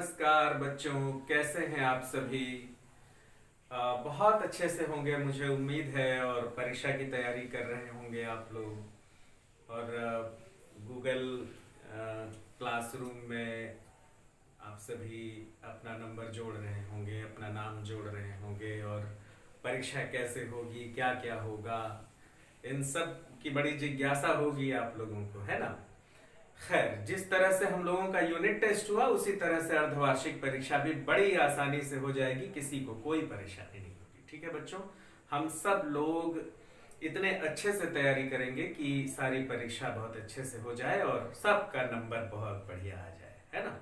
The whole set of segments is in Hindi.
नमस्कार बच्चों, कैसे हैं आप सभी। बहुत अच्छे से होंगे मुझे उम्मीद है। और परीक्षा की तैयारी कर रहे होंगे आप लोग। और गूगल क्लासरूम में आप सभी अपना नंबर जोड़ रहे होंगे, अपना नाम जोड़ रहे होंगे, और परीक्षा कैसे होगी, क्या क्या होगा, इन सब की बड़ी जिज्ञासा होगी आप लोगों को, है ना। खैर, जिस तरह से हम लोगों का यूनिट टेस्ट हुआ उसी तरह से अर्धवार्षिक परीक्षा भी बड़ी आसानी से हो जाएगी, किसी को कोई परेशानी नहीं होगी। ठीक है बच्चों, हम सब लोग इतने अच्छे से तैयारी करेंगे कि सारी परीक्षा बहुत अच्छे से हो जाए और सबका नंबर बहुत बढ़िया आ जाए, है ना।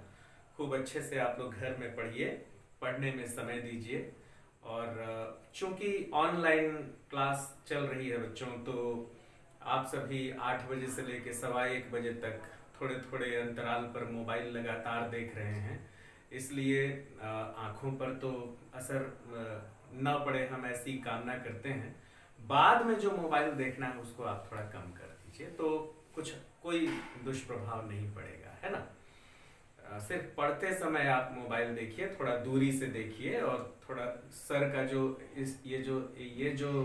खूब अच्छे से आप लोग घर में पढ़िए, पढ़ने में समय दीजिए। और चूंकि ऑनलाइन क्लास चल रही है बच्चों, तो आप सभी 8 बजे से लेकर 1:15 बजे तक थोड़े थोड़े अंतराल पर मोबाइल लगातार देख रहे हैं। इसलिए आंखों पर तो असर न पड़े, हम ऐसी कामना करते हैं। बाद में जो मोबाइल देखना है उसको आप थोड़ा कम कर दीजिए, तो कुछ कोई दुष्प्रभाव नहीं पड़ेगा, है ना। सिर्फ पढ़ते समय आप मोबाइल देखिए, थोड़ा दूरी से देखिए, और थोड़ा सर का जो ये जो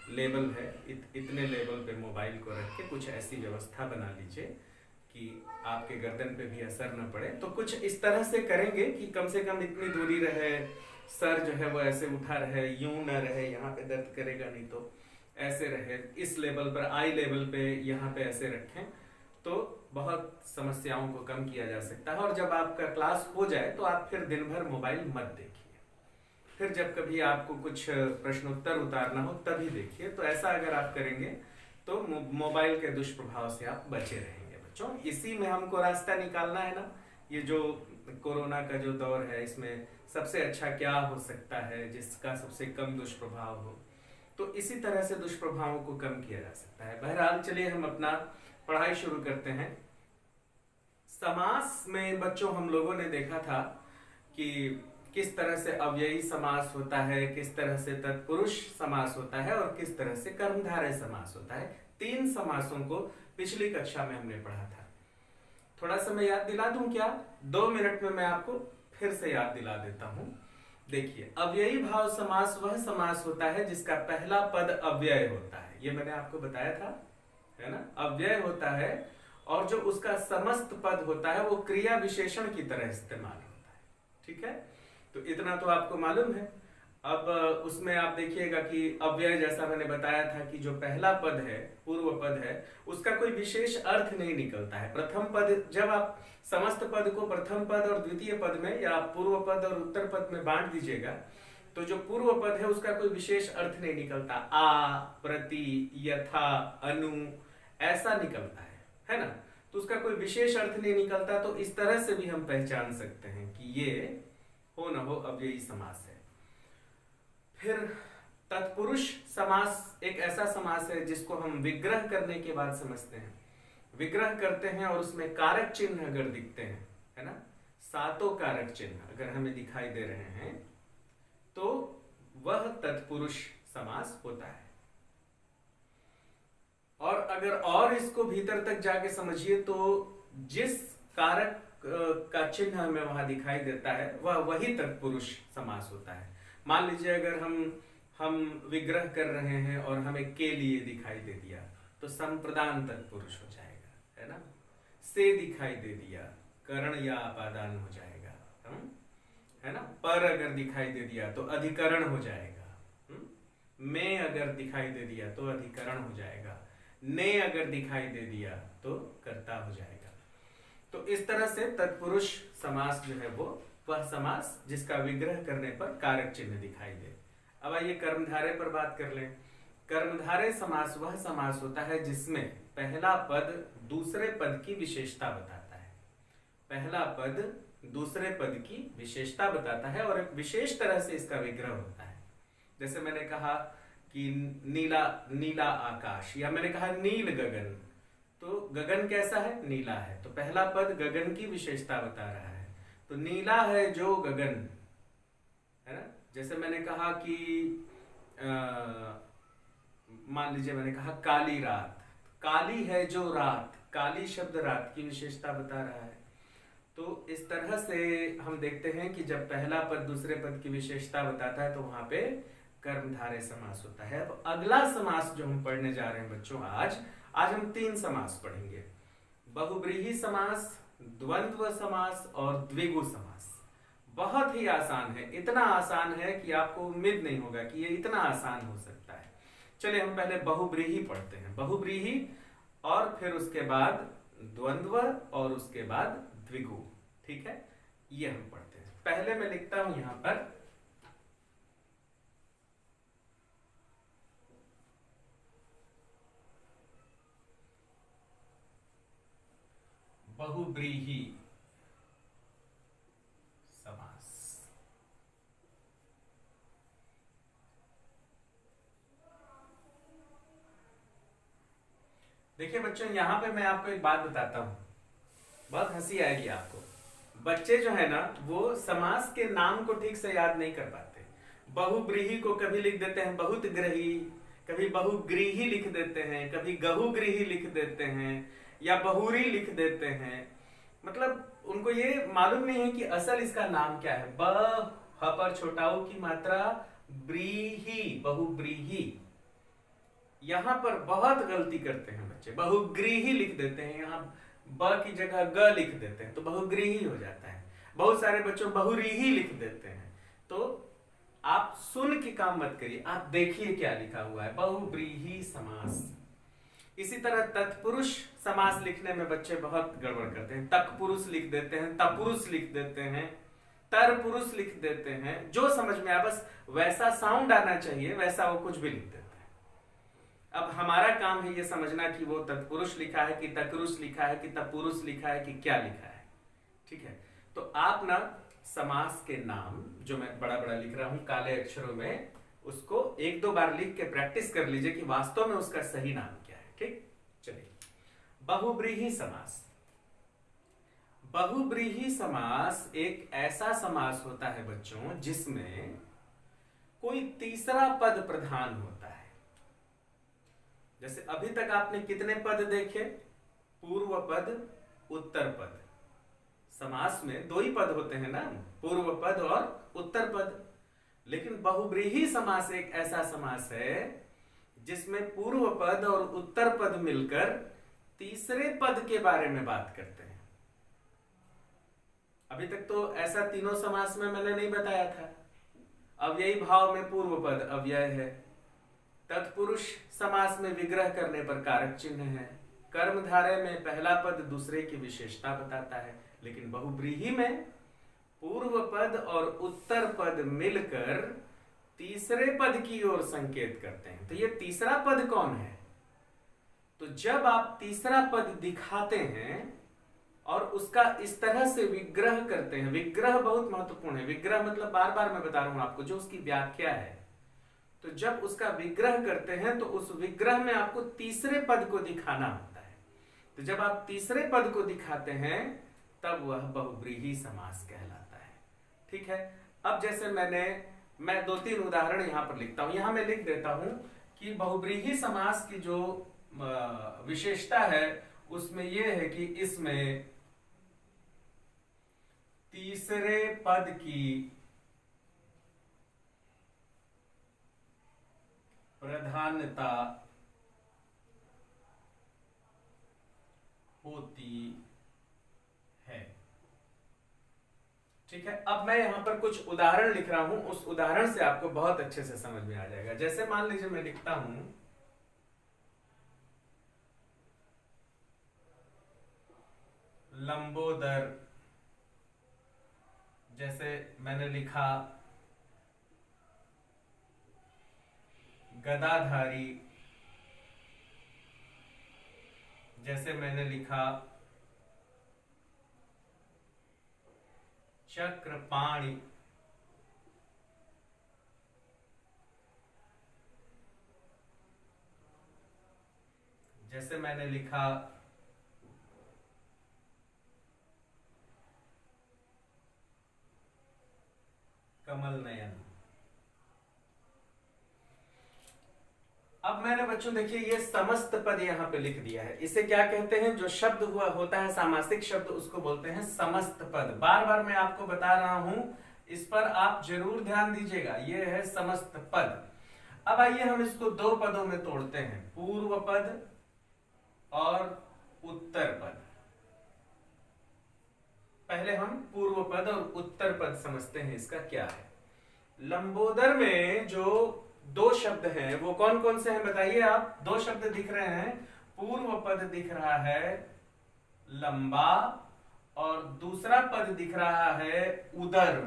लेवल है, इतने लेवल पे मोबाइल को रख के कुछ ऐसी व्यवस्था बना लीजिए कि आपके गर्दन पे भी असर न पड़े। तो कुछ इस तरह से करेंगे कि कम से कम इतनी दूरी रहे, सर जो है वो ऐसे उठा रहे, यूं न रहे यहाँ पे दर्द करेगा, नहीं तो ऐसे रहे, इस लेवल पर, आई लेवल पे यहाँ पे ऐसे रखें, तो बहुत समस्याओं को कम किया जा सकता है। और जब आपका क्लास हो जाए तो आप फिर दिन भर मोबाइल मत देखिए। फिर जब कभी आपको कुछ प्रश्नोत्तर उतारना हो तभी देखिए। तो ऐसा अगर आप करेंगे तो मोबाइल के दुष्प्रभाव से आप बचे रहेंगे बच्चों। इसी में हमको रास्ता निकालना है ना। ये जो कोरोना का जो दौर है, इसमें सबसे अच्छा क्या हो सकता है जिसका सबसे कम दुष्प्रभाव हो, तो इसी तरह से दुष्प्रभावों को कम किया जा सकता है। बहरहाल चलिए हम अपना पढ़ाई शुरू करते हैं। समास में बच्चों हम लोगों ने देखा था कि किस तरह से अव्ययी समास होता है, किस तरह से तत्पुरुष समास होता है, और किस तरह से कर्मधारय समास होता है। 3 समासों को पिछली कक्षा में हमने पढ़ा था। थोड़ा सा मैं याद दिला दूं क्या? 2 मिनट में मैं आपको फिर से याद दिला देता हूं। देखिए, अव्ययी भाव समास वह समास होता है जिसका पहला पद अव्यय होता है। ये मैंने आपको बताया था, है ना। अव्यय होता है और जो उसका समस्त पद होता है वो क्रिया विशेषण की तरह इस्तेमाल होता है। ठीक है, तो इतना तो आपको मालूम है। अब उसमें आप देखिएगा कि अव्यय, जैसा मैंने बताया था कि जो पहला पद है, पूर्व पद है, उसका कोई विशेष अर्थ नहीं निकलता है। प्रथम पद, जब आप समस्त पद को प्रथम पद और द्वितीय पद में, या पूर्व पद और उत्तर पद में बांट दीजिएगा, तो जो पूर्व पद है उसका कोई विशेष अर्थ नहीं निकलता। आ, प्रति, यथा, अनु, ऐसा निकलता है ना। तो उसका कोई विशेष अर्थ नहीं निकलता। तो इस तरह से भी हम पहचान सकते हैं कि ये हो न हो अव्ययी समास है। फिर तत्पुरुष समास एक ऐसा समास है जिसको हम विग्रह करने के बाद समझते हैं। विग्रह करते हैं और उसमें कारक चिन्ह अगर दिखते हैं, है ना, 7 कारक चिन्ह अगर हमें दिखाई दे रहे हैं, तो वह तत्पुरुष समास होता है। और अगर और इसको भीतर तक जाके समझिए, तो जिस कारक का चिन्ह हमें वहां दिखाई देता है वह वही तत्पुरुष समास होता है। मान लीजिए अगर हम विग्रह कर रहे हैं और हमें के लिए दिखाई दे दिया, तो संप्रदान तत्पुरुष हो जाएगा, है ना। से दिखाई दे दिया, करण या अपादान हो जाएगा, है ना। पर अगर दिखाई दे दिया तो अधिकरण हो जाएगा। में अगर दिखाई दे दिया तो अधिकरण हो जाएगा। ने अगर दिखाई दे दिया तो कर्ता हो जाएगा। तो इस तरह से तत्पुरुष समास जो है वो वह समास जिसका विग्रह करने पर कारक चिन्ह दिखाई दे। अब आइए कर्मधारय पर बात कर लें। कर्मधारय समास वह समास होता है जिसमें पहला पद दूसरे पद की विशेषता बताता है। पहला पद दूसरे पद की विशेषता बताता है और एक विशेष तरह से इसका विग्रह होता है। जैसे मैंने कहा कि नीला नीला आकाश, या मैंने कहा नील गगन, तो गगन कैसा है? नीला है। तो पहला पद गगन की विशेषता बता रहा है, तो नीला है जो गगन, है ना। जैसे मैंने कहा कि मान लीजिए मैंने कहा काली रात, काली है जो रात, काली शब्द रात की विशेषता बता रहा है। तो इस तरह से हम देखते हैं कि जब पहला पद दूसरे पद की विशेषता बताता है तो वहां पे कर्मधारय समास होता है। अब अगला समास जो हम पढ़ने जा रहे हैं बच्चों, आज आज हम 3 समास पढ़ेंगे। बहुब्रीहि समास, द्वंद्व समास और द्विगु समास। बहुत ही आसान है, इतना आसान है कि आपको उम्मीद नहीं होगा कि ये इतना आसान हो सकता है। चलिए हम पहले बहुब्रीहि पढ़ते हैं। बहुब्रीहि और फिर उसके बाद द्वंद्व और उसके बाद द्विगु। ठीक है, ये हम पढ़ते हैं। पहले मैं लिखता हूं यहां पर बहुब्रीहि समास। देखिए बच्चों, यहां पे मैं आपको एक बात बताता हूं, बहुत हंसी आएगी आपको। बच्चे जो है ना वो समास के नाम को ठीक से याद नहीं कर पाते। बहुब्रीहि को कभी लिख देते हैं बहुत ग्रही, कभी बहुग्रीही लिख देते हैं, कभी गहुग्रीही लिख देते हैं, या बहुरी लिख देते हैं। मतलब उनको ये मालूम नहीं है कि असल इसका नाम क्या है। ब ह पर छोटाऊ की मात्रा ब्रीही, बहुब्रीही। यहां पर बहुत गलती करते हैं बच्चे, बहुग्रीही लिख देते हैं, यहाँ ब की जगह ग लिख देते हैं तो बहुग्रीही हो जाता है। बहुत सारे बच्चों बहुरीही लिख देते हैं। तो आप सुन के काम मत करिए, आप देखिए क्या लिखा हुआ है, बहुब्रीही समास। इसी तरह तत्पुरुष समास लिखने में बच्चे बहुत गड़बड़ करते हैं। तत्पुरुष लिख देते हैं, तपुरुष लिख देते हैं, तरपुरुष लिख देते हैं। जो समझ में आया, बस वैसा साउंड आना चाहिए वैसा वो कुछ भी लिख देते हैं। अब हमारा काम है ये समझना कि वो तत्पुरुष लिखा है कि तकरुष लिखा है कि तपुरुष लिखा है कि क्या लिखा है। ठीक है, तो आप ना समास के नाम जो मैं बड़ा बड़ा लिख रहा हूं काले अक्षरों में, उसको 1-2 बार लिख के प्रैक्टिस कर लीजिए कि वास्तव में उसका सही नाम क्या है। ठीक, चलिए। बहुब्रीहि समास। बहुब्रीहि समास एक ऐसा समास होता है बच्चों जिसमें कोई तीसरा पद प्रधान होता है। जैसे अभी तक आपने कितने पद देखे? पूर्व पद, उत्तर पद। समास में 2 ही पद होते हैं ना, पूर्व पद और उत्तर पद। लेकिन बहुब्रीहि समास एक ऐसा समास है जिसमें पूर्व पद और उत्तर पद मिलकर तीसरे पद के बारे में बात करते हैं। अभी तक तो ऐसा तीनों समास में मैंने नहीं बताया था। अव्ययी भाव में पूर्व पद अव्यय है, तत्पुरुष समास में विग्रह करने पर कारक चिन्ह है, कर्मधारय में पहला पद दूसरे की विशेषता बताता है। लेकिन बहुब्रीहि में पूर्व पद और उत्तर पद मिलकर तीसरे पद की ओर संकेत करते हैं। तो ये तीसरा पद कौन है? तो जब आप तीसरा पद दिखाते हैं और उसका इस तरह से विग्रह करते हैं, विग्रह बहुत महत्वपूर्ण है। विग्रह मतलब बार बार मैं बता रहा हूं आपको, जो उसकी व्याख्या है। तो जब उसका विग्रह करते हैं तो उस विग्रह में आपको तीसरे पद को दिखाना होता है। तो जब आप तीसरे पद को दिखाते हैं तब वह बहुब्रीहि समास कहलाता है। ठीक है, अब जैसे मैं 2-3 उदाहरण यहां पर लिखता हूं। यहां मैं लिख देता हूं कि बहुब्रीहि समास की जो विशेषता है उसमें यह है कि इसमें तीसरे पद की प्रधानता होती है। ठीक है, अब मैं यहां पर कुछ उदाहरण लिख रहा हूं, उस उदाहरण से आपको बहुत अच्छे से समझ में आ जाएगा। जैसे मान लीजिए मैं लिखता हूं लंबोदर, जैसे मैंने लिखा गदाधारी, जैसे मैंने लिखा चक्रपाणि, जैसे मैंने लिखा कमल नयन। अब मैंने बच्चों देखिए ये समस्त पद यहाँ पे लिख दिया है। इसे क्या कहते हैं? जो शब्द हुआ होता है सामासिक शब्द, उसको बोलते हैं समस्त पद। बार बार मैं आपको बता रहा हूं, इस पर आप जरूर ध्यान दीजिएगा। ये है समस्त पद। अब आइए हम इसको दो पदों में तोड़ते हैं, पूर्व पद और उत्तर पद। पहले हम पूर्व पद और उत्तर पद समझते हैं इसका क्या है। लंबोदर में जो दो शब्द हैं वो कौन कौन से हैं बताइए आप? दो शब्द दिख रहे हैं। पूर्व पद दिख रहा है लंबा, और दूसरा पद दिख रहा है उदर।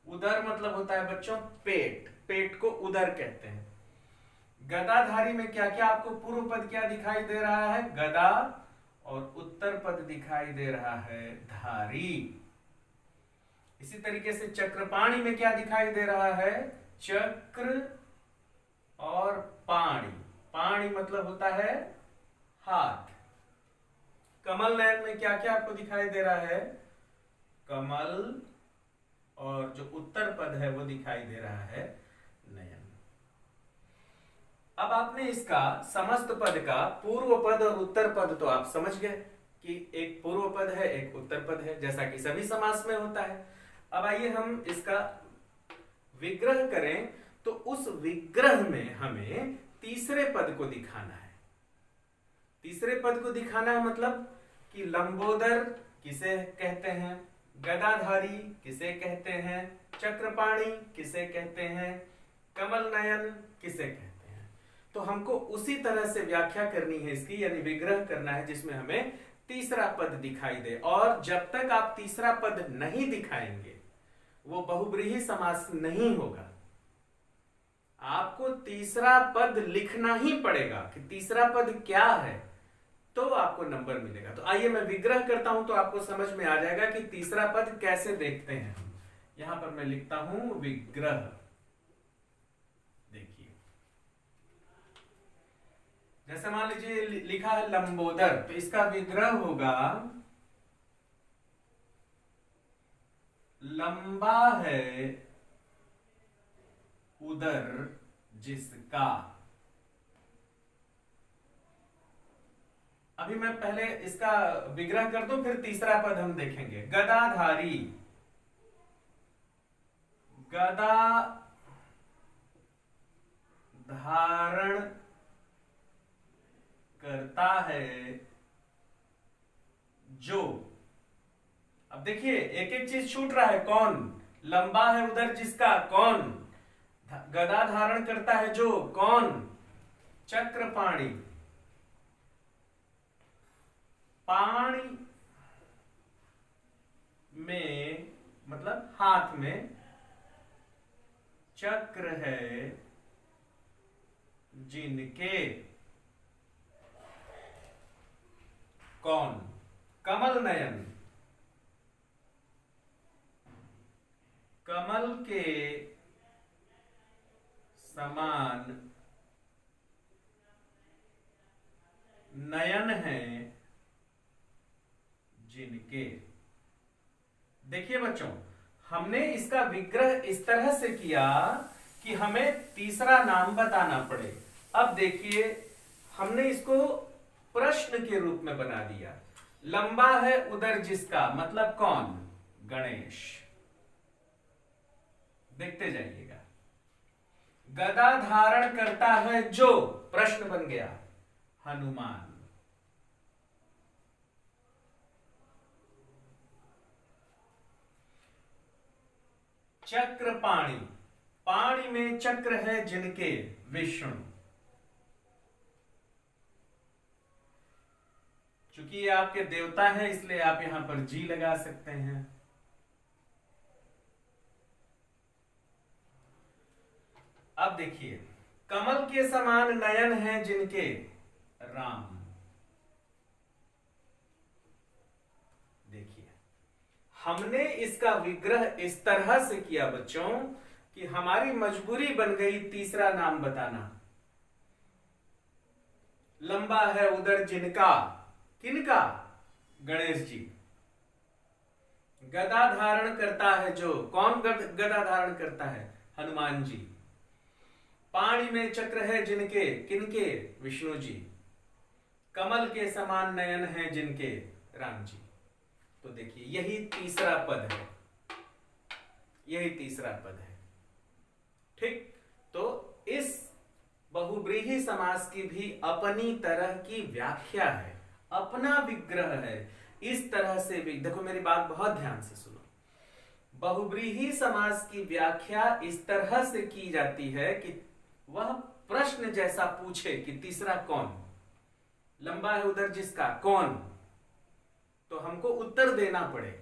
उदर मतलब होता है बच्चों पेट, पेट को उदर कहते हैं। गदाधारी में क्या क्या आपको पूर्व पद क्या दिखाई दे रहा है? गदा। और उत्तर पद दिखाई दे रहा है धारी। इसी तरीके से चक्रपाणी में क्या दिखाई दे रहा है? चक्र और पाणी। पाणी मतलब होता है हाथ। कमल नयन में क्या क्या आपको दिखाई दे रहा है? कमल। और जो उत्तर पद है वो दिखाई दे रहा है नयन। अब आपने इसका समस्त पद का पूर्व पद और उत्तर पद तो आप समझ गए कि एक पूर्व पद है एक उत्तर पद है, जैसा कि सभी समास में होता है। अब आइए हम इसका विग्रह करें, तो उस विग्रह में हमें तीसरे पद को दिखाना है। तीसरे पद को दिखाना है मतलब कि लंबोदर किसे कहते हैं, गदाधारी किसे कहते हैं, चक्रपाणी किसे कहते हैं, कमल नयन किसे कहते हैं। तो हमको उसी तरह से व्याख्या करनी है इसकी, यानी विग्रह करना है जिसमें हमें तीसरा पद दिखाई दे। और जब तक आप तीसरा पद नहीं दिखाएंगे वो बहुब्रीहि समास नहीं होगा। आपको तीसरा पद लिखना ही पड़ेगा कि तीसरा पद क्या है, तो आपको नंबर मिलेगा। तो आइए मैं विग्रह करता हूं तो आपको समझ में आ जाएगा कि तीसरा पद कैसे देखते हैं हम। यहां पर मैं लिखता हूं विग्रह। देखिए जैसे मान लीजिए लिखा है लंबोदर, तो इसका विग्रह होगा लंबा है उदर जिसका। अभी मैं पहले इसका विग्रह कर दूं, फिर तीसरा पद हम देखेंगे। गदाधारी, गदा धारण करता है जो। अब देखिए एक एक चीज छूट रहा है। कौन? लंबा है उधर जिसका, कौन? गदा धारण करता है जो, कौन? चक्रपाणी। पाणी में मतलब हाथ में, चक्र है जिनके, कौन? कमल नयन। कमल के समान नयन है जिनके। देखिए बच्चों, हमने इसका विग्रह इस तरह से किया कि हमें तीसरा नाम बताना पड़े। अब देखिए हमने इसको प्रश्न के रूप में बना दिया। लंबा है उदर जिसका मतलब कौन? गणेश। देखते जाइएगा। गदा धारण करता है जो, प्रश्न बन गया, हनुमान। चक्रपाणी, पाणी में चक्र है जिनके, विष्णु। चूंकि ये आपके देवता हैं इसलिए आप यहां पर जी लगा सकते हैं। अब देखिए, कमल के समान नयन हैं जिनके, राम। देखिए हमने इसका विग्रह इस तरह से किया बच्चों कि हमारी मजबूरी बन गई तीसरा नाम बताना। लंबा है उदर जिनका, किनका? गणेश जी। गदा धारण करता है जो, कौन गदा धारण करता है? हनुमान जी। पाणी में चक्र है जिनके, किनके? विष्णु जी। कमल के समान नयन है जिनके, राम जी। तो देखिए यही तीसरा पद है, यही तीसरा पद है। ठीक, तो इस बहुव्रीहि समास की भी अपनी तरह की व्याख्या है, अपना विग्रह है। इस तरह से भी देखो, मेरी बात बहुत ध्यान से सुनो। बहुव्रीहि समास की व्याख्या इस तरह से की जाती है कि वह प्रश्न जैसा पूछे कि तीसरा कौन, लंबा है उधर जिसका, कौन, तो हमको उत्तर देना पड़े।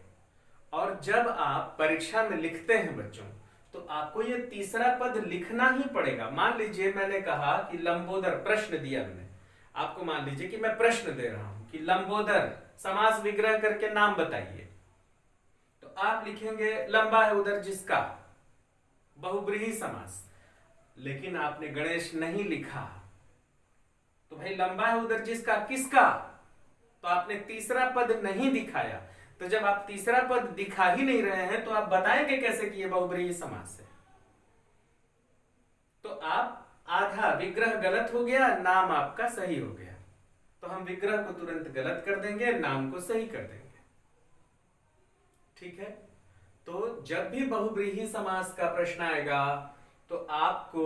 और जब आप परीक्षा में लिखते हैं बच्चों, तो आपको यह तीसरा पद लिखना ही पड़ेगा। मान लीजिए मैंने कहा कि लंबोदर, प्रश्न दिया मैंने आपको, मान लीजिए कि मैं प्रश्न दे रहा हूं कि लंबोदर समास विग्रह करके नाम बताइए, तो आप लिखेंगे लंबा है उधर जिसका, बहुव्रीहि समास। लेकिन आपने गणेश नहीं लिखा, तो भाई लंबा है उधर जिसका किसका, तो आपने तीसरा पद नहीं दिखाया। तो जब आप तीसरा पद दिखा ही नहीं रहे हैं, तो आप बताएंगे कैसे कि यह बहुव्रीहि समास है? तो आप आधा विग्रह गलत हो गया, नाम आपका सही हो गया। तो हम विग्रह को तुरंत गलत कर देंगे, नाम को सही कर देंगे। ठीक है, तो जब भी बहुव्रीहि समास का प्रश्न आएगा तो आपको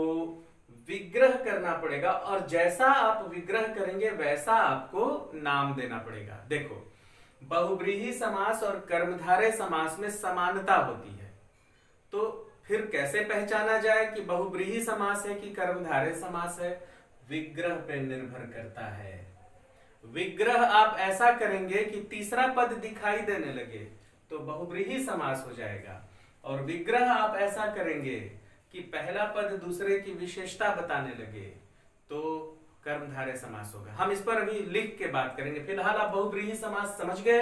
विग्रह करना पड़ेगा, और जैसा आप विग्रह करेंगे वैसा आपको नाम देना पड़ेगा। देखो, बहुव्रीहि समास और कर्मधारय समास में समानता होती है, तो फिर कैसे पहचाना जाए कि बहुव्रीहि समास है कि कर्मधारय समास है? विग्रह पे निर्भर करता है। विग्रह आप ऐसा करेंगे कि तीसरा पद दिखाई देने लगे तो बहुव्रीहि समास हो जाएगा, और विग्रह आप ऐसा करेंगे कि पहला पद दूसरे की विशेषता बताने लगे तो कर्मधारय समास होगा। हम इस पर अभी लिख के बात करेंगे। फिलहाल आप बहुव्रीहि समास समझ गए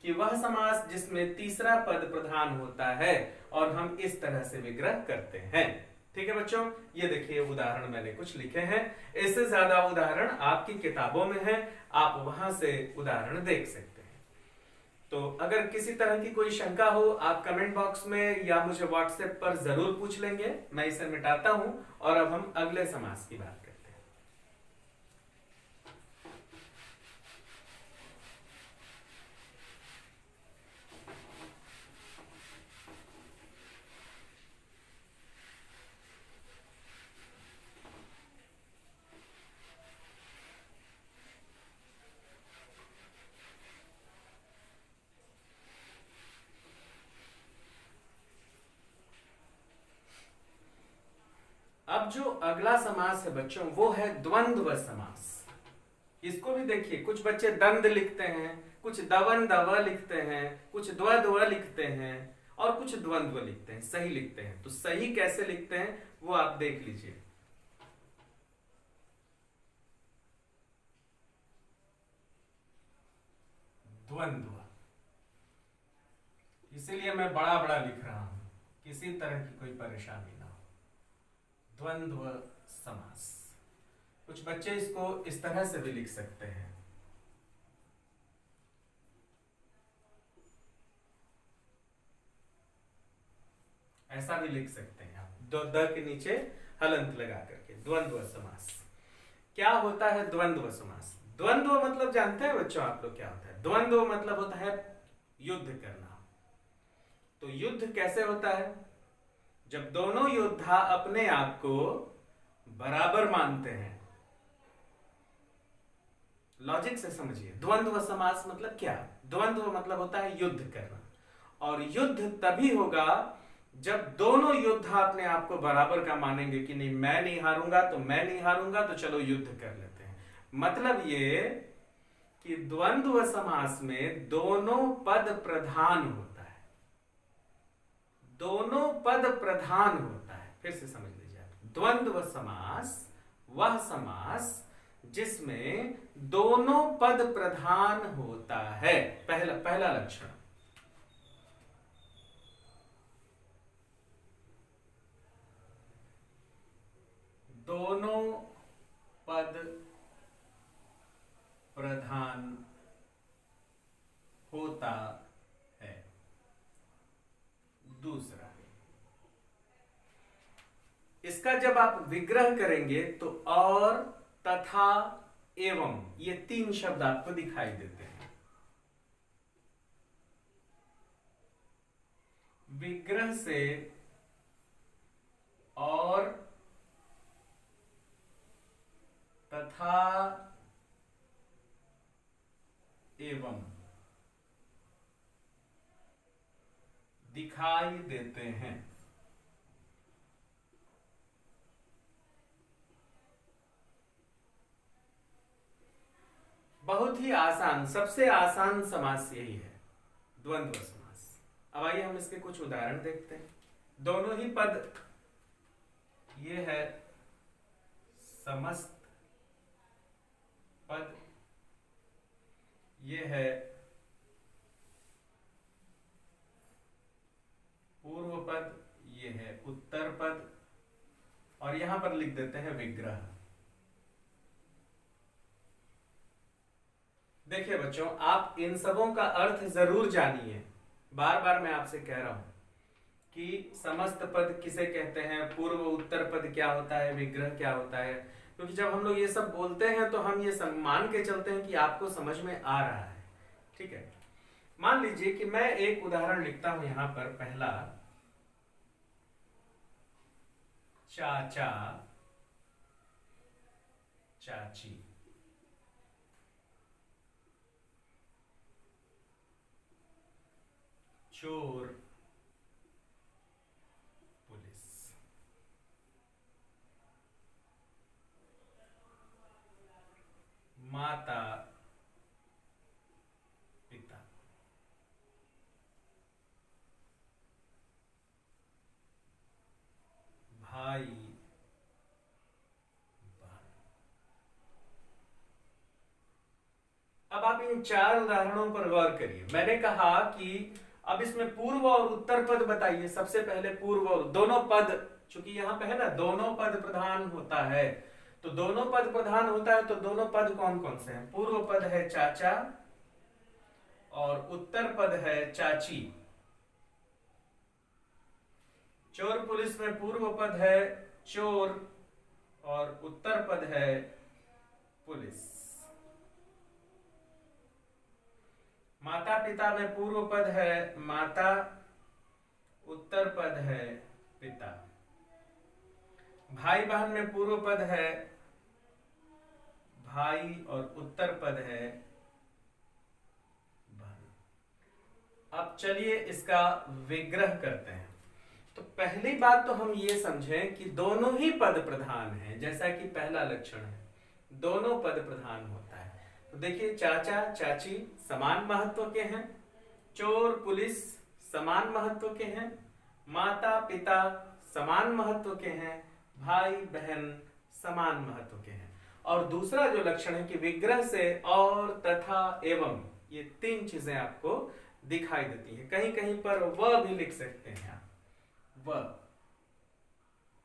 कि वह समास जिसमें तीसरा पद प्रधान होता है और हम इस तरह से विग्रह करते हैं। ठीक है बच्चों, ये देखिए उदाहरण मैंने कुछ लिखे हैं, इससे ज्यादा उदाहरण आपकी किताबों में है, आप वहां से उदाहरण देख सकते हैं। तो अगर किसी तरह की कोई शंका हो, आप कमेंट बॉक्स में या मुझे व्हाट्सएप पर जरूर पूछ लेंगे, मैं इसे मिटाता हूं। और अब हम अगले समास की बात करते हैं। अब जो अगला समास है बच्चों, वो है द्वंद्व समास। इसको भी देखिए, कुछ बच्चे दंड लिखते हैं, कुछ दवन दव लिखते हैं, कुछ द्वद्व लिखते हैं, और कुछ द्वंद्व लिखते हैं, सही लिखते हैं। तो सही कैसे लिखते हैं वो आप देख लीजिए। द्वंद्व, इसीलिए मैं बड़ा बड़ा लिख रहा हूं, किसी तरह की कोई परेशानी ना हो। द्वंद्व समास, कुछ बच्चे इसको इस तरह से भी लिख सकते हैं, ऐसा भी लिख सकते हैं आप, दो द के नीचे हलंत लगा करके। द्वंद्व समास क्या होता है? द्वंद्व समास, द्वंद्व मतलब जानते हैं बच्चों आप लोग क्या होता है? द्वंद्व मतलब होता है युद्ध करना। तो युद्ध कैसे होता है? जब दोनों योद्धा अपने आप को बराबर मानते हैं। लॉजिक से समझिए, द्वंद्व समास मतलब क्या? द्वंद्व मतलब होता है युद्ध करना, और युद्ध तभी होगा जब दोनों योद्धा अपने आप को बराबर का मानेंगे कि नहीं, मैं नहीं हारूंगा तो मैं नहीं हारूंगा, तो चलो युद्ध कर लेते हैं। मतलब ये कि द्वंद्व समास में दोनों पद प्रधान होता है, दोनों पद प्रधान होता है। फिर से समझ लीजिए आप, द्वंद्व समास वह समास जिसमें दोनों पद प्रधान होता है। पहला लक्षण, दोनों पद प्रधान होता है। दूसरा, इसका जब आप विग्रह करेंगे तो और, तथा, एवं, ये तीन शब्द आपको दिखाई देते हैं। विग्रह से और, तथा, एवं दिखाई देते हैं। बहुत ही आसान, सबसे आसान समास यही है, द्वंद्व समास। अब आइए हम इसके कुछ उदाहरण देखते हैं। दोनों ही पद, ये है समस्त पद, ये है पूर्व पद, ये है उत्तर पद, और यहां पर लिख देते हैं विग्रह। देखिए बच्चों, आप इन सबों का अर्थ जरूर जानिए। बार बार मैं आपसे कह रहा हूं कि समस्त पद किसे कहते हैं, पूर्व उत्तर पद क्या होता है, विग्रह क्या होता है। क्योंकि जब हम लोग ये सब बोलते हैं तो हम ये मान के चलते हैं कि आपको समझ में आ रहा है। ठीक है, मान लीजिए कि मैं एक उदाहरण लिखता हूं यहां पर। पहला, चाचा चाची। चोर पुलिस। माता पिता। भाई बहन। अब आप इन चार उदाहरणों पर गौर करिए। मैंने कहा कि अब इसमें पूर्व और उत्तर पद बताइए। सबसे पहले पूर्व और दोनों पद, चूंकि यहां पे है ना दोनों पद प्रधान होता है, तो दोनों पद प्रधान होता है तो दोनों पद कौन कौन से हैं? पूर्व पद है चाचा और उत्तर पद है चाची। चोर पुलिस में पूर्व पद है चोर और उत्तर पद है पुलिस। माता पिता में पूर्व पद है माता, उत्तर पद है पिता। भाई बहन में पूर्व पद है भाई और उत्तर पद है बहन। अब चलिए इसका विग्रह करते हैं। तो पहली बात तो हम ये समझें कि दोनों ही पद प्रधान हैं, जैसा कि पहला लक्षण है, दोनों पद प्रधान होता है। तो देखिए, चाचा चाची समान महत्व के हैं, चोर पुलिस समान महत्व के हैं, माता पिता समान महत्व के हैं, भाई बहन समान महत्व के हैं। और दूसरा जो लक्षण है कि विग्रह से और, तथा, एवं, ये तीन चीजें आपको दिखाई देती हैं। कहीं कहीं पर वह भी लिख सकते हैं आप, वह,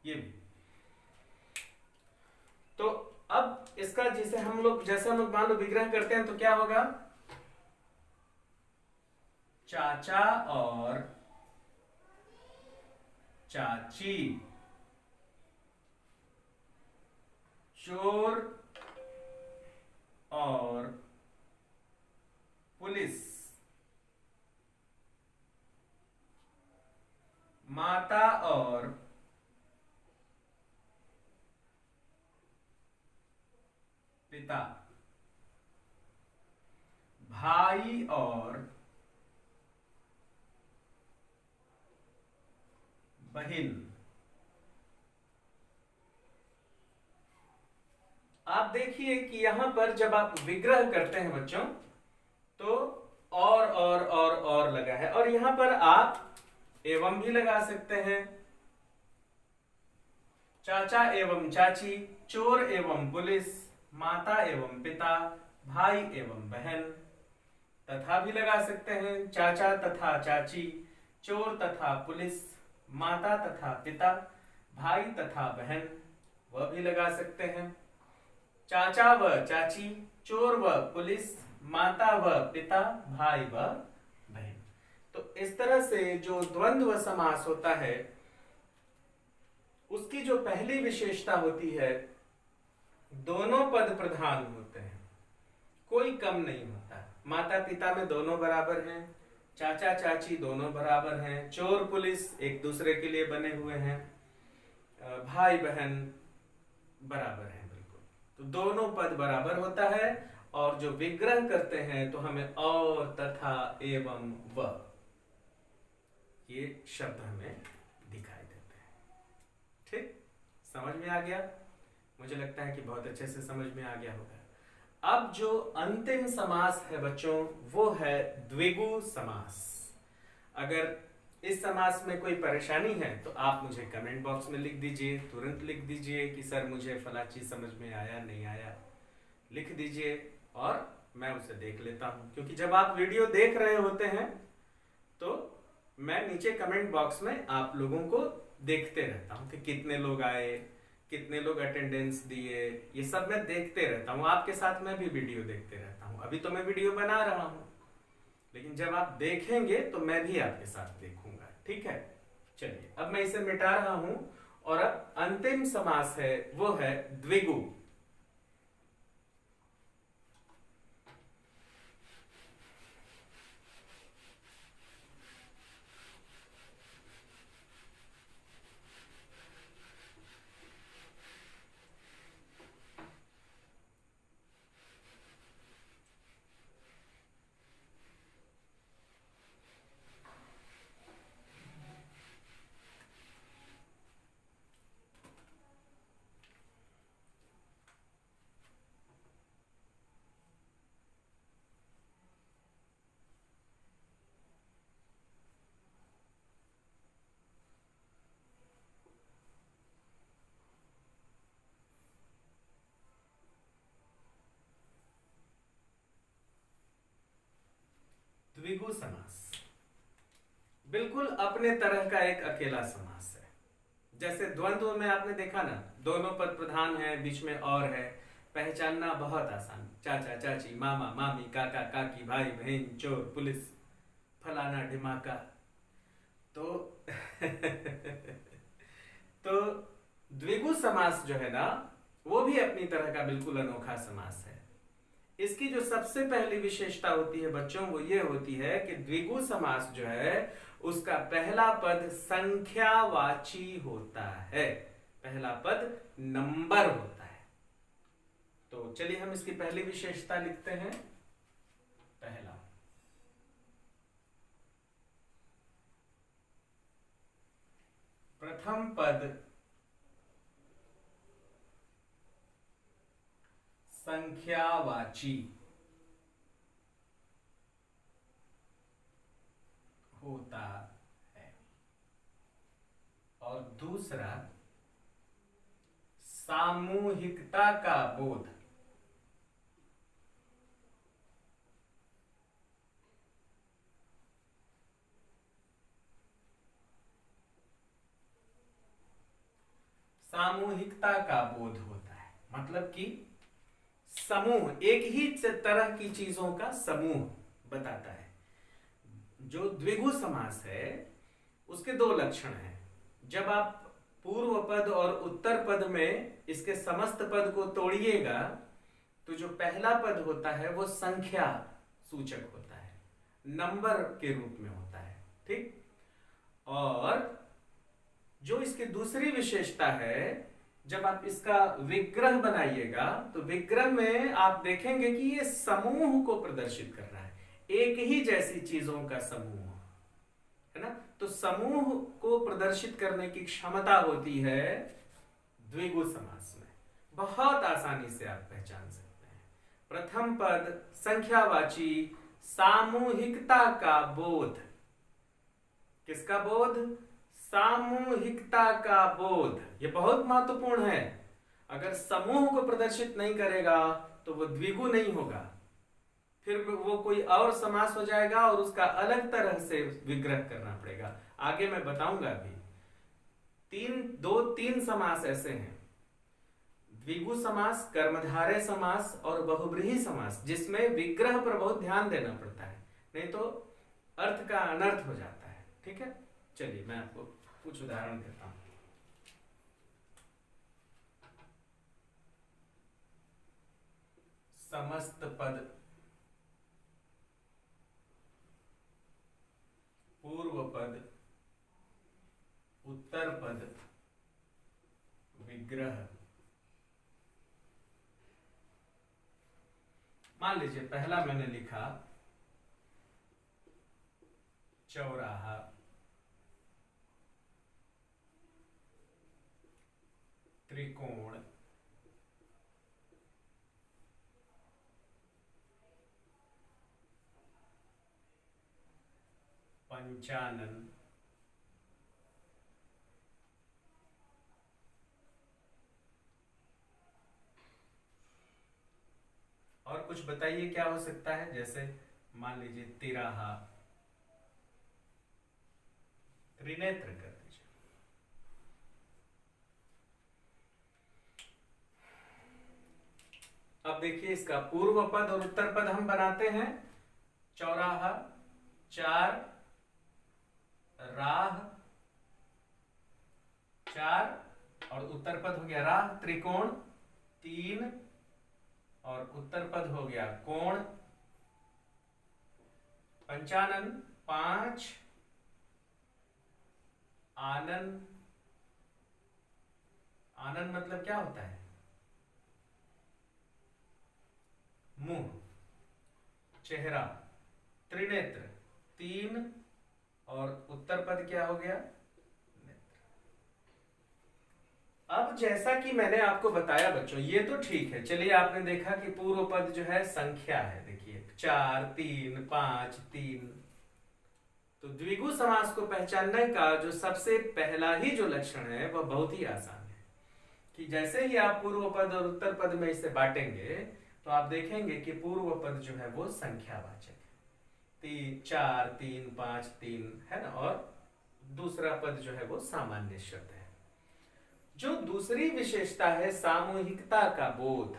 ये भी। तो अब इसका जैसे हम लोग मान लो विग्रह करते हैं तो क्या होगा? चाचा और चाची, चोर और पुलिस, माता और पिता, भाई और बहन। आप देखिए कि यहां पर जब आप विग्रह करते हैं बच्चों तो और लगा है, और यहां पर आप एवं भी लगा सकते हैं। चाचा एवं चाची, चोर एवं पुलिस, माता एवं पिता, भाई एवं बहन। तथा भी लगा सकते हैं, चाचा तथा चाची, चोर तथा पुलिस, माता तथा पिता, भाई तथा बहन, वह भी लगा सकते हैं। चाचा व चाची, चोर व पुलिस, माता व पिता, भाई व बहन। तो इस तरह से जो द्वंद्व समास होता है उसकी जो पहली विशेषता होती है, दोनों पद प्रधान होते हैं, कोई कम नहीं होता। माता पिता में दोनों बराबर हैं, चाचा चाची दोनों बराबर हैं, चोर पुलिस एक दूसरे के लिए बने हुए हैं, भाई बहन बराबर हैं, बिल्कुल। तो दोनों पद बराबर होता है। और जो विग्रह करते हैं तो हमें और, तथा, एवं, व, ये शब्द हमें दिखाई देते हैं। ठीक, समझ में आ गया? मुझे लगता है कि बहुत अच्छे से समझ में आ गया होगा। अब जो अंतिम समास है बच्चों, वो है द्विगु समास। अगर इस समास में कोई परेशानी है तो आप मुझे कमेंट बॉक्स में लिख दीजिए, तुरंत लिख दीजिए कि सर मुझे फला चीज समझ में आया नहीं आया, लिख दीजिए और मैं उसे देख लेता हूं। क्योंकि जब आप वीडियो देख रहे होते हैं तो मैं नीचे कमेंट बॉक्स में आप लोगों को देखते रहता हूं कि कितने लोग आए, कितने लोग अटेंडेंस दिए, ये सब मैं देखते रहता हूं। आपके साथ मैं भी वीडियो देखते रहता हूं। अभी तो मैं वीडियो बना रहा हूं, लेकिन जब आप देखेंगे तो मैं भी आपके साथ देखूंगा। ठीक है, चलिए अब मैं इसे मिटा रहा हूं और अब अंतिम समास है, वो है द्विगु। द्विगु समास बिल्कुल अपने तरह का एक अकेला समास है। जैसे द्वंद्व में आपने देखा ना, दोनों पद प्रधान है, बीच में और है, पहचानना बहुत आसान। चाचा चाची, मामा मामी, काका काकी, भाई बहन, चोर पुलिस, फलाना ढिमाका। तो तो द्विगु समास जो है ना, वो भी अपनी तरह का बिल्कुल अनोखा समास है। इसकी जो सबसे पहली विशेषता होती है बच्चों, वो ये होती है कि द्विगु समास जो है उसका पहला पद संख्यावाची होता है, पहला पद नंबर होता है। तो चलिए हम इसकी पहली विशेषता लिखते हैं। पहला, प्रथम पद संख्यावाची होता है और दूसरा सामूहिकता का बोध। सामूहिकता का बोध होता है, मतलब कि समूह, एक ही तरह की चीजों का समूह बताता है। जो द्विगु समास है उसके दो लक्षण हैं। जब आप पूर्व पद और उत्तर पद में इसके समस्त पद को तोड़िएगा तो जो पहला पद होता है वो संख्या सूचक होता है, नंबर के रूप में होता है। ठीक, और जो इसकी दूसरी विशेषता है, जब आप इसका विग्रह बनाइएगा तो विग्रह में आप देखेंगे कि ये समूह को प्रदर्शित कर रहा है, एक ही जैसी चीजों का समूह है ना। तो समूह को प्रदर्शित करने की क्षमता होती है द्विगु समास में। बहुत आसानी से आप पहचान सकते हैं। प्रथम पद संख्यावाची, सामूहिकता का बोध। किसका बोध? सामूहिकता का बोध। ये बहुत महत्वपूर्ण है। अगर समूह को प्रदर्शित नहीं करेगा तो वो द्विगु नहीं होगा, फिर वो कोई और समास हो जाएगा और उसका अलग तरह से विग्रह करना पड़ेगा। आगे मैं बताऊंगा। अभी तीन समास ऐसे हैं, द्विगु समास, कर्मधारय समास और बहुब्रीहि समास, जिसमें विग्रह पर बहुत ध्यान देना पड़ता है, नहीं तो अर्थ का अनर्थ हो जाता है। ठीक है, चलिए मैं आपको कुछ उदाहरण देता हूं। समस्त पद, पूर्व पद, उत्तर पद, विग्रह। मान लीजिए पहला मैंने लिखा चौराहा, त्रिकोण, पंचानन, और कुछ बताइए क्या हो सकता है। जैसे मान लीजिए तिराहा, त्रिनेत्र कर दीजिए। अब देखिए इसका पूर्व पद और उत्तर पद हम बनाते हैं। चौराहा, चार, राह, चार, और उत्तर पद हो गया राह। त्रिकोण, तीन, और उत्तर पद हो गया कोण। पंचानन, पांच, आनन, आनन मतलब क्या होता है? मुंह, चेहरा। त्रिनेत्र, तीन, और उत्तर पद क्या हो गया? अब जैसा कि मैंने आपको बताया बच्चों, ये तो ठीक है। चलिए आपने देखा कि पूर्व पद जो है संख्या है। देखिए 4, 3, 5, 3। तो द्विगु समास को पहचानने का जो सबसे पहला ही जो लक्षण है वह बहुत ही आसान है कि जैसे ही आप पूर्व पद और उत्तर पद में इसे बांटेंगे तो आप देखेंगे कि पूर्व पद जो है वो संख्यावाचक है। 4, 3, 5, 3 है ना, और दूसरा पद जो है वो सामान्य शब्द है। जो दूसरी विशेषता है सामूहिकता का बोध,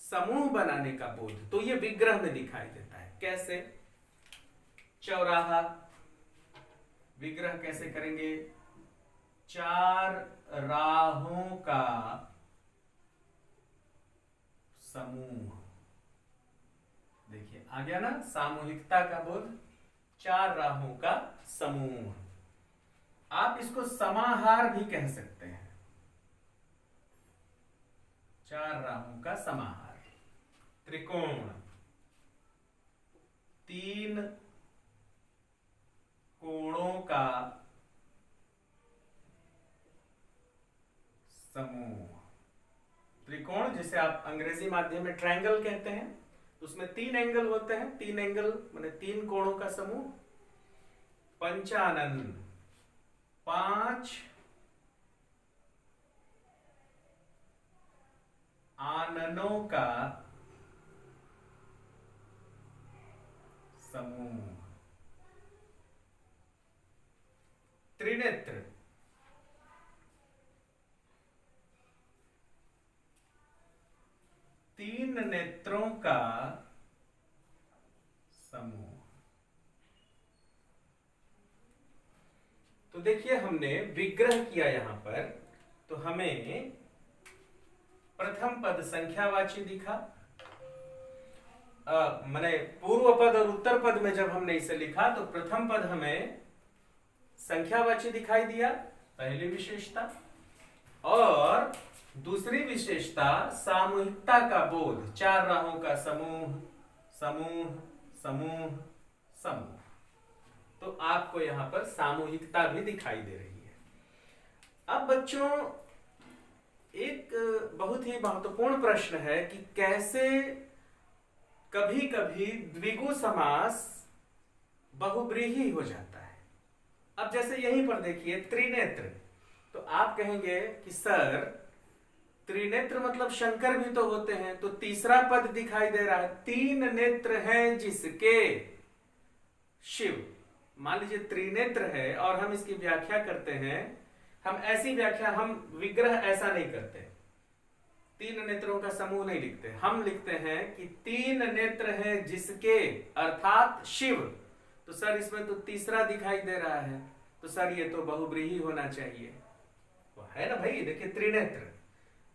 समूह बनाने का बोध, तो ये विग्रह में दिखाई देता है। कैसे? चौराहा विग्रह कैसे करेंगे? चार राहों का समूह। देखिए आ गया ना सामूहिकता का बोध, चार राहों का समूह। आप इसको समाहार भी कह सकते हैं, चार राहों का समाहार। त्रिकोण, तीन कोणों का समूह। त्रिकोण जिसे आप अंग्रेजी माध्यम में ट्रायंगल कहते हैं, उसमें 3 एंगल होते हैं। 3 एंगल माने 3 कोणों का समूह। पंचानन, 5 आननों का समूह। त्रिनेत्र, 3 नेत्रों का समूह। तो देखिए हमने विग्रह किया यहां पर, तो हमें प्रथम पद संख्यावाची दिखा। माने पूर्व पद और उत्तर पद में जब हमने इसे लिखा तो प्रथम पद हमें संख्यावाची दिखाई दिया, पहली विशेषता। और दूसरी विशेषता सामूहिकता का बोध, चार राहों का समूह, समूह, समूह, समूह। तो आपको यहां पर सामूहिकता भी दिखाई दे रही है। अब बच्चों एक बहुत ही महत्वपूर्ण प्रश्न है कि कैसे कभी कभी द्विगु समास बहुब्रीही हो जाता है। अब जैसे यहीं पर देखिए त्रिनेत्र, तो आप कहेंगे कि सर त्रिनेत्र मतलब शंकर भी तो होते हैं, तो तीसरा पद दिखाई दे रहा है, 3 नेत्र हैं जिसके शिव। मान लीजिए त्रिनेत्र है और हम इसकी व्याख्या करते हैं, हम ऐसी व्याख्या, हम विग्रह ऐसा नहीं करते, 3 नेत्रों का समूह नहीं लिखते। हम लिखते हैं कि 3 नेत्र हैं जिसके अर्थात शिव। तो सर इसमें तो तीसरा दिखाई दे रहा है, तो सर ये तो बहुब्रीही होना चाहिए। तो है ना भाई, देखिए त्रिनेत्र,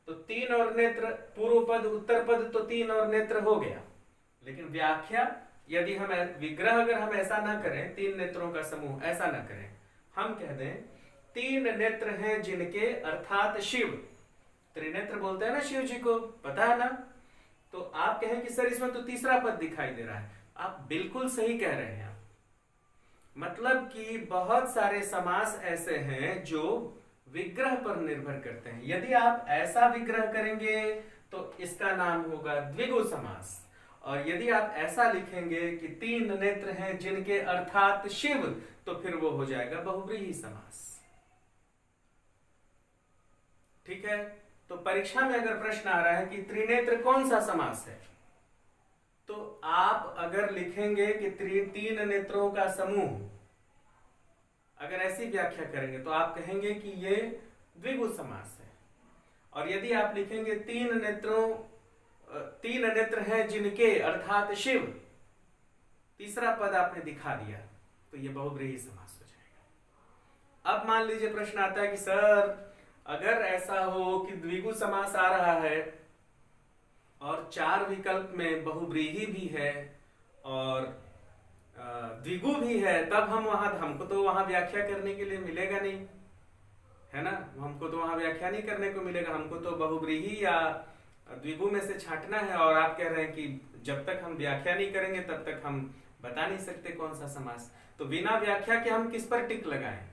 तो तीन और नेत्र, पूर्व पद उत्तर पद तो तीन और नेत्र हो गया। लेकिन व्याख्या यदि हम विग्रह अगर हम ऐसा ना करें, तीन नेत्रों का समूह ऐसा ना करें, हम कह दें तीन नेत्र हैं जिनके अर्थात शिव, त्रिनेत्र बोलते हैं ना शिव जी को, पता है ना। तो आप कहें कि सर इसमें तो तीसरा पद दिखाई दे रहा है, आप बिल्कुल सही कह रहे हैं। मतलब कि बहुत सारे समास ऐसे हैं जो विग्रह पर निर्भर करते हैं। यदि आप ऐसा विग्रह करेंगे तो इसका नाम होगा द्विगु समास, और यदि आप ऐसा लिखेंगे कि तीन नेत्र हैं जिनके अर्थात शिव, तो फिर वो हो जाएगा बहुव्रीहि समास। ठीक है। तो परीक्षा में अगर प्रश्न आ रहा है कि त्रिनेत्र कौन सा समास है, तो आप अगर लिखेंगे कि तीन नेत्रों का समूह, अगर ऐसी व्याख्या करेंगे तो आप कहेंगे कि ये द्विगु समास है। और यदि आप लिखेंगे तीन नेत्र हैं जिनके अर्थात शिव, तीसरा पद आपने दिखा दिया, तो ये बहुव्रीहि समास हो जाएगा। अब मान लीजिए प्रश्न आता है कि सर अगर ऐसा हो कि द्विगु समास आ रहा है और चार विकल्प में बहुव्रीहि भी है और द्विगु भी है, तब हमको तो वहां व्याख्या करने के लिए मिलेगा नहीं, है ना। हमको तो वहां व्याख्या नहीं करने को मिलेगा, हमको तो बहुव्रीहि या द्विगु में से छांटना है। और आप कह रहे हैं कि जब तक हम व्याख्या नहीं करेंगे तब तक हम बता नहीं सकते कौन सा समास। तो बिना व्याख्या के हम किस पर टिक लगाएं?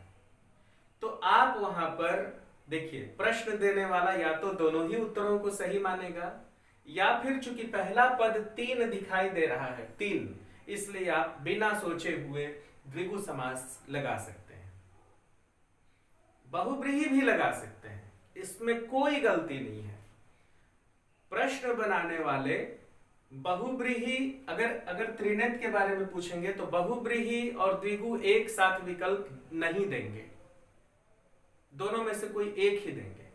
तो आप वहां पर देखिए, प्रश्न देने वाला या तो दोनों ही उत्तरों को सही मानेगा, या फिर चूंकि पहला पद तीन दिखाई दे रहा है, तीन, इसलिए आप बिना सोचे हुए द्विगु समास लगा सकते हैं, बहुव्रीहि भी लगा सकते हैं, इसमें कोई गलती नहीं है। प्रश्न बनाने वाले बहुव्रीहि अगर त्रिनेत्र के बारे में पूछेंगे तो बहुव्रीहि और द्विगु एक साथ विकल्प नहीं देंगे, दोनों में से कोई एक ही देंगे।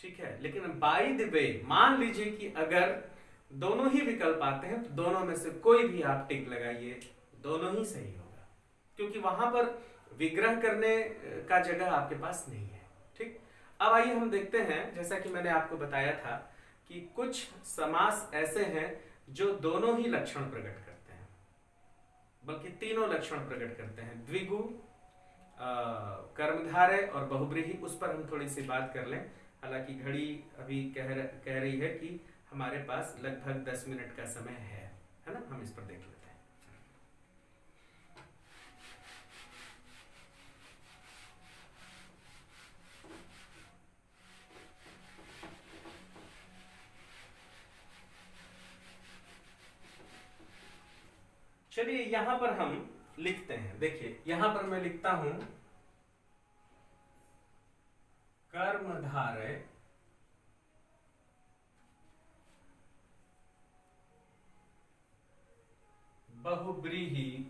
ठीक है। लेकिन बाय द वे मान लीजिए कि अगर दोनों ही विकल्प आते हैं तो दोनों में से कोई भी आप टिक लगाइए, दोनों ही सही होगा, क्योंकि वहां पर विग्रह करने का जगह आपके पास नहीं है। ठीक। अब आइए हम देखते हैं, जैसा कि मैंने आपको बताया था कि कुछ समास ऐसे हैं जो दोनों ही लक्षण प्रकट करते हैं, बल्कि तीनों लक्षण प्रकट करते हैं, द्विगु, कर्मधारय और बहुव्रीहि। उस पर हम थोड़ी सी बात कर लें। हालांकि घड़ी अभी कह रही है कि हमारे पास लगभग 10 मिनट का समय है ना, हम इस पर देख लेते हैं। चलिए यहां पर हम लिखते हैं। देखिए यहां पर मैं लिखता हूं कर्मधारय बहुव्रीहि,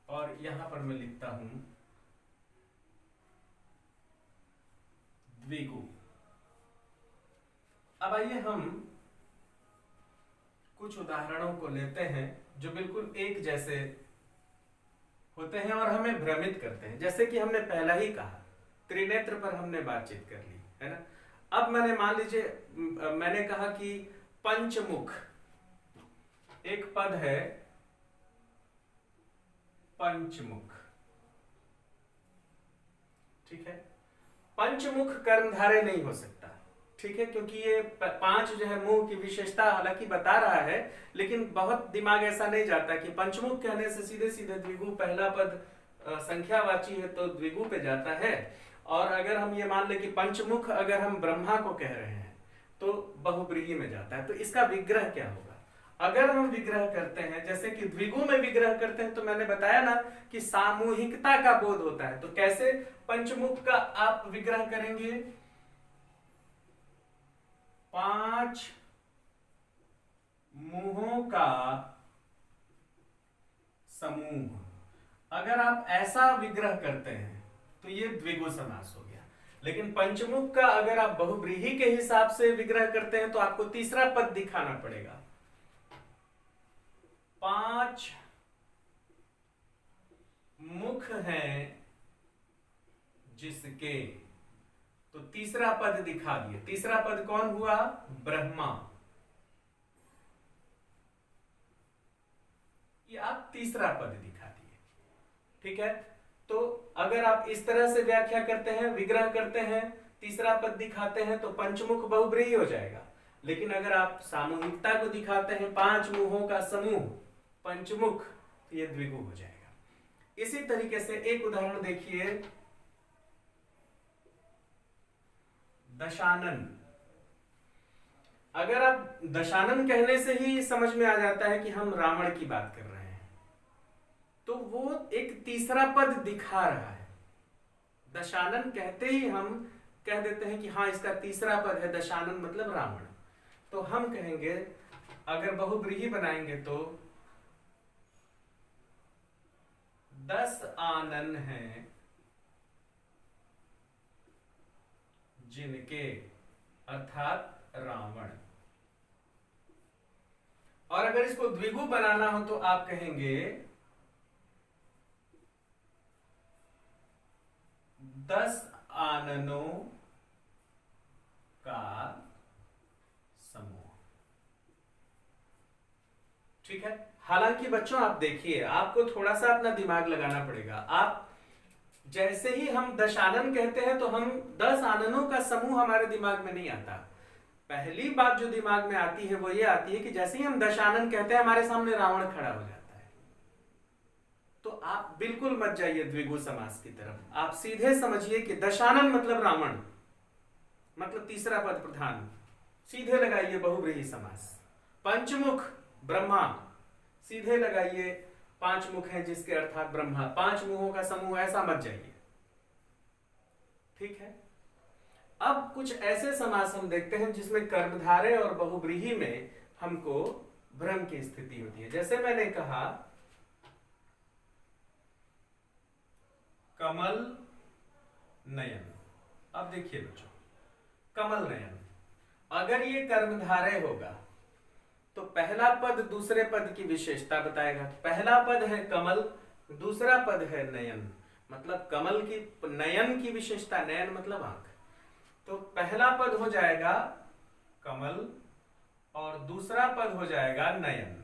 और यहां पर मैं लिखता हूं द्विगु। अब आइए हम कुछ उदाहरणों को लेते हैं जो बिल्कुल एक जैसे होते हैं और हमें भ्रमित करते हैं। जैसे कि हमने पहला ही कहा, त्रिनेत्र पर हमने बातचीत कर ली, है ना। अब मैंने मान लीजिए मैंने कहा कि पंचमुख, एक पद है पंचमुख। ठीक है। पंचमुख कर्मधारय नहीं हो सकता, ठीक है, क्योंकि ये पांच जो है मुंह की विशेषता हालांकि बता रहा है, लेकिन बहुत दिमाग ऐसा नहीं जाता कि पंचमुख कहने से सीधे सीधे द्विगु, पहला पद संख्यावाची है तो द्विगु पे जाता है। और अगर हम ये मान ले कि पंचमुख अगर हम ब्रह्मा को कह रहे हैं तो बहुव्रीहि में जाता है। तो इसका विग्रह क्या होगा? अगर हम विग्रह करते हैं, जैसे कि द्विगु में विग्रह करते हैं, तो मैंने बताया ना कि सामूहिकता का बोध होता है। तो कैसे पंचमुख का आप विग्रह करेंगे? 5 मुंहों का समूह। अगर आप ऐसा विग्रह करते हैं तो ये द्विगु समास हो गया। लेकिन पंचमुख का अगर आप बहुव्रीहि के हिसाब से विग्रह करते हैं तो आपको तीसरा पद दिखाना पड़ेगा। 5 मुख हैं जिसके, तो तीसरा पद दिखा दिए। तीसरा पद कौन हुआ? ब्रह्मा। ये आप तीसरा पद दिखा दिए। ठीक है, तो अगर आप इस तरह से व्याख्या करते हैं, विग्रह करते हैं, तीसरा पद दिखाते हैं, तो पंचमुख बहुब्रीही हो जाएगा। लेकिन अगर आप सामूहिकता को दिखाते हैं, 5 मुंहों का समूह पंचमुख, तो ये द्विगु हो जाएगा। इसी तरीके से एक उदाहरण देखिए, दशानन। अगर आप दशानन कहने से ही समझ में आ जाता है कि हम रावण की बात कर रहे हैं, तो वो एक तीसरा पद दिखा रहा है। दशानन कहते ही हम कह देते हैं कि हाँ इसका तीसरा पद है, दशानन मतलब रावण। तो हम कहेंगे, अगर बहुब्रीही बनाएंगे तो 10 आनन हैं जिनके, अर्थात रावण। और अगर इसको द्विगु बनाना हो तो आप कहेंगे 10 आननों का समूह। ठीक है, हालांकि बच्चों आप देखिए, आपको थोड़ा सा अपना दिमाग लगाना पड़ेगा। आप जैसे ही हम दशानन कहते हैं तो हम 10 आननों का समूह हमारे दिमाग में नहीं आता। पहली बात जो दिमाग में आती है वो ये आती है कि जैसे ही हम दशानन कहते हैं हमारे सामने रावण खड़ा हो जाता है। तो आप बिल्कुल मत जाइए द्विगु समास की तरफ, आप सीधे समझिए कि दशानन मतलब रावण, मतलब तीसरा पद प्रधान, सीधे लगाइए बहुब्रीही समास। पंचमुख ब्रह्मा, सीधे लगाइए 5 मुख हैं जिसके अर्थात ब्रह्मा, 5 मुखों का समूह, ऐसा मत जाइए। ठीक है, अब कुछ ऐसे समास हम देखते हैं जिसमें कर्मधारय और बहुब्रीही में हमको भ्रम की स्थिति होती है। जैसे मैंने कहा कमल नयन। अब देखिए बच्चों, कमल नयन अगर ये कर्मधारय होगा तो पहला पद दूसरे पद की विशेषता बताएगा। पहला पद है कमल, दूसरा पद है नयन, मतलब कमल की, नयन की विशेषता, नयन मतलब आंख। तो पहला पद हो जाएगा कमल और दूसरा पद हो जाएगा नयन।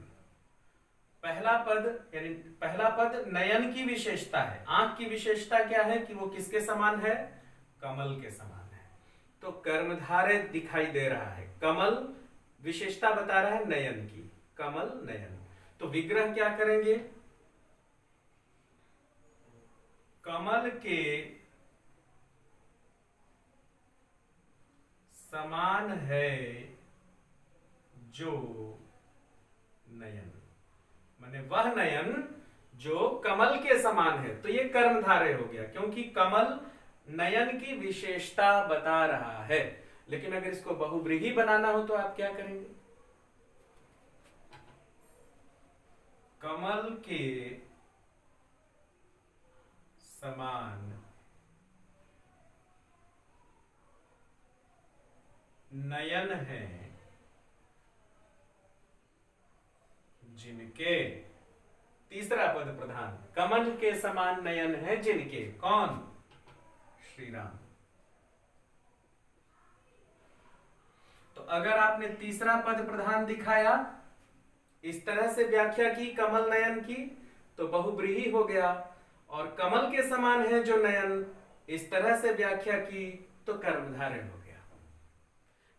पहला पद यानी पहला पद नयन की विशेषता है, आंख की विशेषता क्या है कि वो किसके समान है? कमल के समान है। तो कर्मधारय दिखाई दे रहा है, कमल विशेषता बता रहा है नयन की, कमल नयन। तो विग्रह क्या करेंगे? कमल के समान है जो नयन, माने वह नयन जो कमल के समान है। तो ये कर्मधारय हो गया, क्योंकि कमल नयन की विशेषता बता रहा है। लेकिन अगर इसको बहुब्रीही बनाना हो तो आप क्या करेंगे? कमल के समान नयन है जिनके, तीसरा पद प्रधान, कमल के समान नयन है जिनके, कौन? श्री राम। तो अगर आपने तीसरा पद प्रधान दिखाया, इस तरह से व्याख्या की कमल नयन की, तो बहुब्रीही हो गया। और कमल के समान है जो नयन, इस तरह से व्याख्या की तो कर्मधारय हो गया।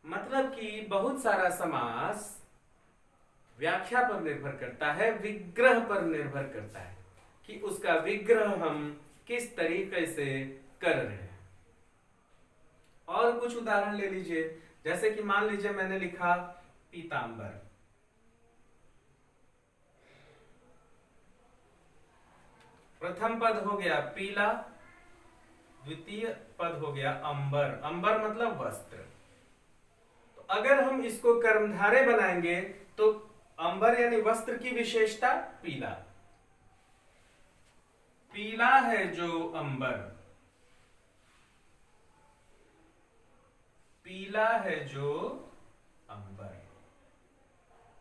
मतलब कि बहुत सारा समास व्याख्या पर निर्भर करता है, विग्रह पर निर्भर करता है कि उसका विग्रह हम किस तरीके से कर रहे हैं। और कुछ उदाहरण ले लीजिए, जैसे कि मान लीजिए मैंने लिखा पीतांबर, प्रथम पद हो गया पीला, द्वितीय पद हो गया अंबर, अंबर मतलब वस्त्र। तो अगर हम इसको कर्मधारय बनाएंगे तो अंबर यानी वस्त्र की विशेषता पीला, पीला है जो अंबर, पीला है जो अंबर,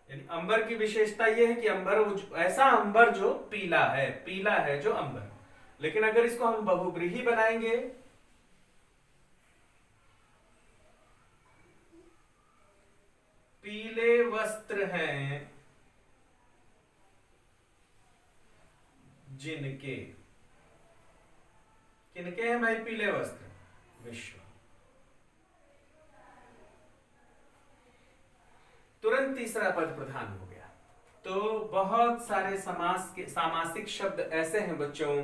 यानी अंबर की विशेषता यह है कि अंबर ऐसा अंबर जो पीला है, पीला है जो अंबर। लेकिन अगर इसको हम बहुब्रीही बनाएंगे पीले वस्त्र हैं जिनके, किनके हैं भाई पीले वस्त्र? विश्व। तुरंत तीसरा पद प्रधान हो गया। तो बहुत सारे सामासिक शब्द ऐसे हैं बच्चों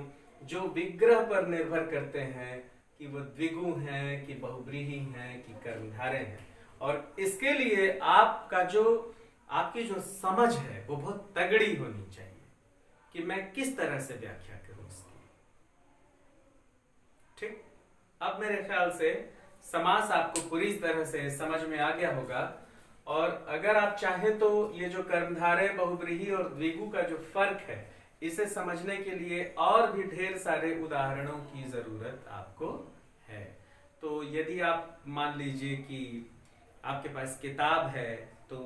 जो विग्रह पर निर्भर करते हैं कि वो द्विगु हैं कि बहुव्रीहि हैं कि कर्मधारय हैं। और इसके लिए आपकी जो समझ है वो बहुत तगड़ी होनी चाहिए कि मैं किस तरह से व्याख्या करूं इसकी। ठीक, अब मेरे ख्याल से समास आपको पूरी तरह से समझ में आ गया होगा। और अगर आप चाहे तो ये जो कर्मधारय, बहुव्रीहि और द्विगु का जो फर्क है इसे समझने के लिए और भी ढेर सारे उदाहरणों की जरूरत आपको है। तो यदि आप मान लीजिए कि आपके पास किताब है तो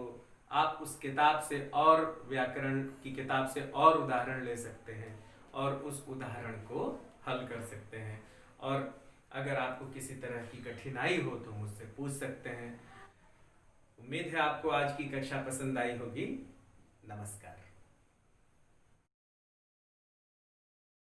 आप उस किताब से और व्याकरण की किताब से और उदाहरण ले सकते हैं और उस उदाहरण को हल कर सकते हैं। और अगर आपको किसी तरह की कठिनाई हो तो मुझसे पूछ सकते हैं। उम्मीद है आपको आज की कक्षा पसंद आई होगी। नमस्कार।